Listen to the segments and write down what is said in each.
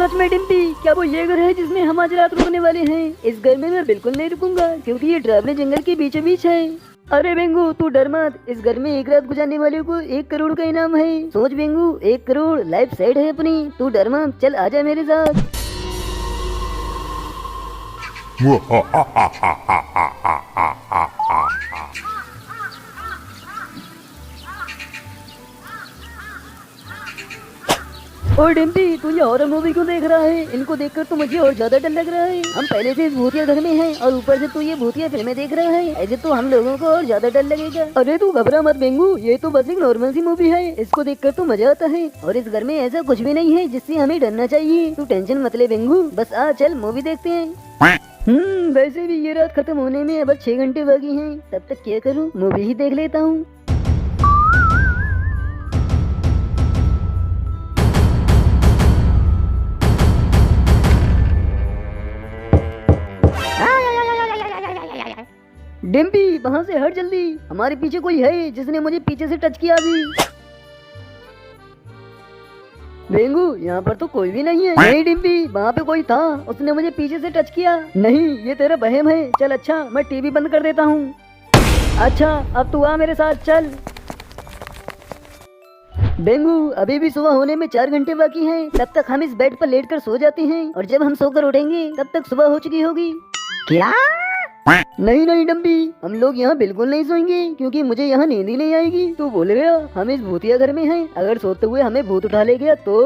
सच में डिम्पी, क्या वो ये घर है जिसमें हम आज रात रुकने वाले हैं? इस घर में मैं बिल्कुल नहीं रुकूंगा क्योंकि ये डरावने जंगल के बीचों बीच है। अरे बेंगू तू डर मत, इस घर में एक रात गुजारने वाले को 1 करोड़ का इनाम है। सोच बेंगू, 1 करोड़ लाइफ साइड है अपनी। तू डर मत, चल आजा मेरे साथ। और डिम्पी, तू ये हॉरर मूवी क्यों देख रहा है? इनको देखकर तो मुझे और ज्यादा डर लग रहा है। हम पहले से इस भूतिया घर में हैं और ऊपर से तू ये भूतिया फिल्में देख रहा है। ऐसे तो हम लोगों को और ज्यादा डर लगेगा। अरे तू घबरा मत बेंगू, ये तो बस एक नॉर्मल सी मूवी है। इसको देखकर तो मजा आता है और इस घर में ऐसा कुछ भी नहीं है जिससे हमें डरना चाहिए। तू टेंशन मत ले बेंगू, बस आ चल मूवी देखते हैं। वैसे भी ये रात खत्म होने में अब 6 घंटे बाकी हैं। तब तक क्या करूँ, मूवी ही देख लेता हूँ। डिम्पी वहाँ से हट जल्दी, हमारे पीछे कोई है जिसने मुझे पीछे से टच किया अभी। बेंगू यहाँ पर तो कोई भी नहीं है। नहीं डिम्पी, वहाँ पे कोई था, उसने मुझे पीछे से टच किया। नहीं, ये तेरा वहम है। चल अच्छा, मैं टीवी बंद कर देता हूँ। अच्छा अब तू आ मेरे साथ चल। बेंगू अभी भी सुबह होने में 4 घंटे बाकी हैं। तब तक हम इस बेड पर लेटकर सो जाते हैं और जब हम सोकर उठेंगे तब तक सुबह हो चुकी होगी। क्या? नहीं नहीं डम्पी, हम लोग यहाँ बिल्कुल नहीं सोएंगे क्योंकि मुझे यहाँ नींद ही नहीं आएगी। तू बोल गया, हम इस भूतिया घर में हैं, अगर सोते हुए हमें भूत उठा ले गया तो?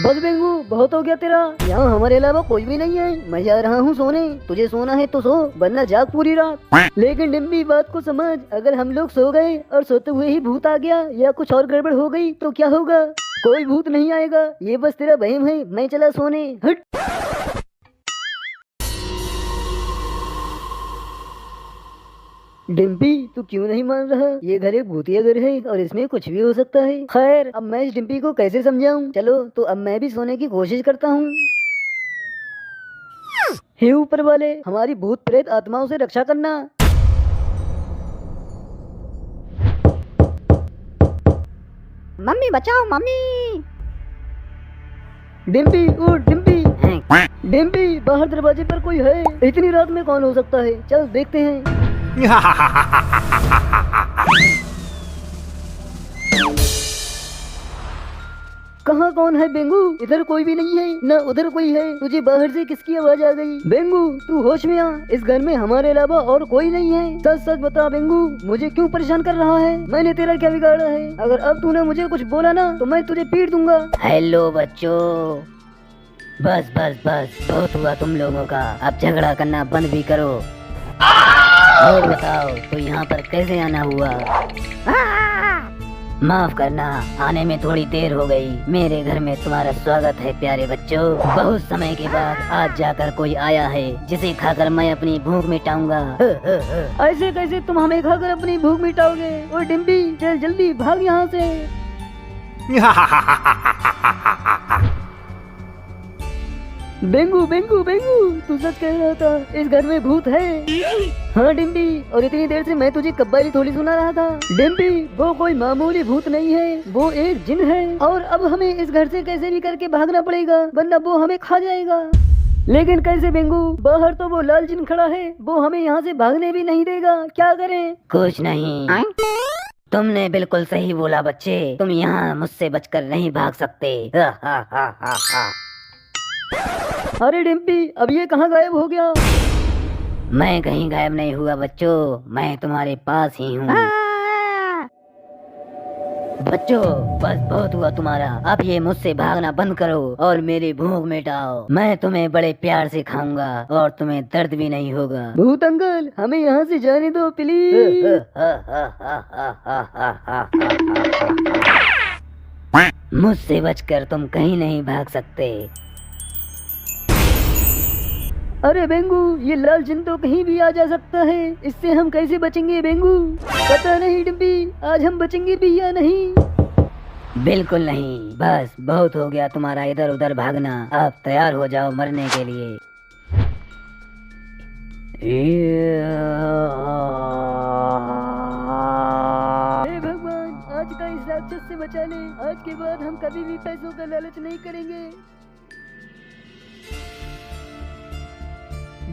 बस बेंगू बहुत हो गया तेरा, यहाँ हमारे अलावा कोई भी नहीं है। मैं जा रहा हूँ सोने, तुझे सोना है तो सो, वरना जाग पूरी रात। लेकिन डिम्पी बात को समझ, अगर हम लोग सो गए और सोते हुए ही भूत आ गया या कुछ और गड़बड़ हो गई तो क्या होगा? कोई भूत नहीं आएगा, ये बस तेरा वहम है। मैं चला सोने, हट। डिम्पी तू क्यों नहीं मान रहा? ये घर एक भूतिया घर है और इसमें कुछ भी हो सकता है। खैर अब मैं इस डिम्पी को कैसे समझाऊं? चलो तो अब मैं भी सोने की कोशिश करता हूँ। हे ऊपर वाले, हमारी भूत प्रेत आत्माओं से रक्षा करना। मम्मी बचाओ मम्मी। डिम्पी उठ डिम्पी। डिम्पी बाहर दरवाजे पर कोई है। इतनी रात में कौन हो सकता है? चल देखते हैं। कहाँ कौन है बेंगू? इधर कोई भी नहीं है, न उधर कोई है। तुझे बाहर से किसकी आवाज आ गई? बेंगू तू होश में आ, इस घर में हमारे अलावा और कोई नहीं है। सच सच बता बेंगू, मुझे क्यों परेशान कर रहा है? मैंने तेरा क्या बिगाड़ा है? अगर अब तूने मुझे कुछ बोला ना तो मैं तुझे पीट दूंगा। हेलो बच्चों, बस बस बस बहुत हुआ तुम लोगों का, अब झगड़ा करना बंद भी करो। और बताओ तो यहाँ पर कैसे आना हुआ? माफ करना, आने में थोड़ी देर हो गई। मेरे घर में तुम्हारा स्वागत है प्यारे बच्चों। बहुत समय के बाद आज जाकर कोई आया है जिसे खाकर मैं अपनी भूख मिटाऊंगा। ऐसे कैसे तुम हमें खाकर अपनी भूख मिटाओगे? और डिम्पी चल जल्दी भाग यहाँ से। बेंगू बेंगू बेंगू, तू सच कह रहा था, इस घर में भूत है। हाँ डिम्पी, और इतनी देर से मैं तुझे कब्बाली थोड़ी सुना रहा था। डिम्पी वो कोई मामूली भूत नहीं है, वो एक जिन है और अब हमें इस घर से कैसे भी करके भागना पड़ेगा वरना वो हमें खा जाएगा। लेकिन कैसे बेंगू? बाहर तो वो लाल जिन खड़ा है, वो हमें यहाँ से भागने भी नहीं देगा। क्या करें? कुछ नहीं, तुमने बिल्कुल सही बोला बच्चे, तुम यहाँ मुझसे बचकर नहीं भाग सकते। अरे डिम्पी अब ये कहाँ गायब हो गया? मैं कहीं गायब नहीं हुआ बच्चों, मैं तुम्हारे पास ही हूँ। बच्चों बस बहुत हुआ तुम्हारा, अब ये मुझसे भागना बंद करो और मेरी भूख मिटाओ। मैं तुम्हें बड़े प्यार से खाऊंगा और तुम्हें दर्द भी नहीं होगा। भूत अंकल हमें यहाँ से जाने दो प्लीज। मुझसे बचकर तुम कहीं नहीं भाग सकते। अरे बेंगू, ये लाल जिन तो कहीं भी आ जा सकता है, इससे हम कैसे बचेंगे बेंगू? पता नहीं डिम्पी, आज हम बचेंगे भी या नहीं। बिल्कुल नहीं, बस बहुत हो गया तुम्हारा इधर उधर भागना, अब तैयार हो जाओ मरने के लिए। हे भगवान, आज का इस राक्षस से बचा ले। आज के बाद हम कभी भी पैसों का लालच नहीं करेंगे।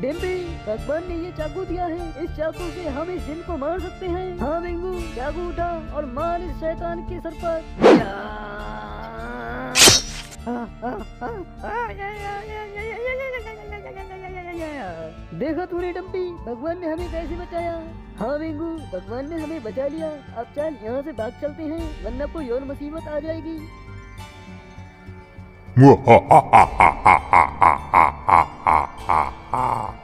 डिम्पी, भगवान ने ये चाकू दिया है, इस चाकू से हम इस जिन को मार सकते हैं। हाँ बिंगू, चाकू उठा और मार इस शैतान के सर पर। देखा तूने डम्पी, भगवान ने हमें कैसे बचाया। हाँ बिंगू, भगवान ने हमें बचा लिया। अब चल यहाँ से भाग चलते हैं, वरना कोई और मुसीबत आ जाएगी। Ha ha ha ha ha ha ha ha ha ha.